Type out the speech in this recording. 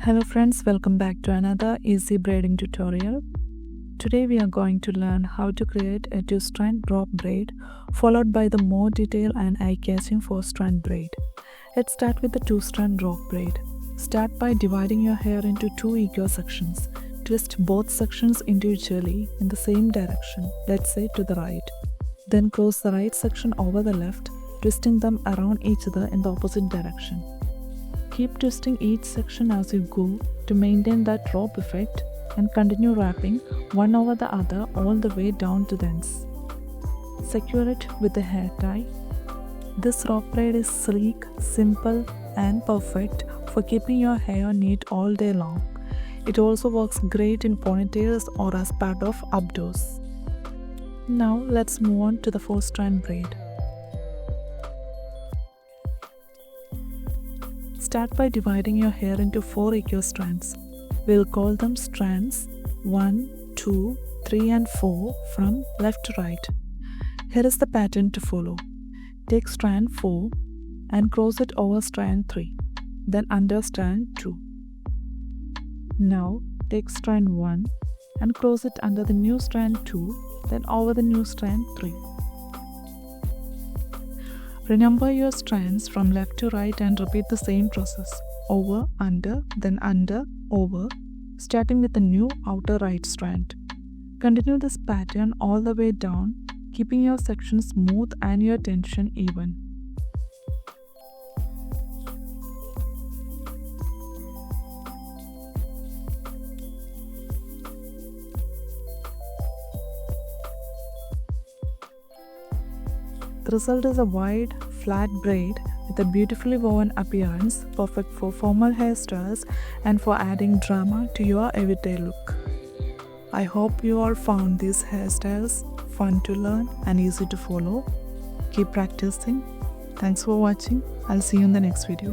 Hello friends, welcome back to another easy braiding tutorial. Today we are going to learn how to create a 2-strand drop braid followed by the more detailed and eye-catching 4-strand braid. Let's start with the 2-strand drop braid. Start by dividing your hair into 2 equal sections. Twist both sections individually in the same direction, let's say to the right. Then cross the right section over the left, twisting them around each other in the opposite direction. Keep twisting each section as you go to maintain that rope effect and continue wrapping one over the other all the way down to the ends. Secure it with a hair tie. This rope braid is sleek, simple and perfect for keeping your hair neat all day long. It also works great in ponytails or as part of updos. Now let's move on to the 4-strand braid. Start by dividing your hair into 4 equal strands. We'll call them strands 1, 2, 3 and 4 from left to right. Here is the pattern to follow. Take strand 4 and cross it over strand 3, then under strand 2. Now take strand 1 and cross it under the new strand 2, then over the new strand 3. Remember your strands from left to right and repeat the same process. Over, under, over, starting with the new outer right strand. Continue this pattern all the way down, keeping your section smooth and your tension even. The result is a wide, flat braid with a beautifully woven appearance, perfect for formal hairstyles and for adding drama to your everyday look. I hope you all found these hairstyles fun to learn and easy to follow. Keep practicing. Thanks for watching. I'll see you in the next video.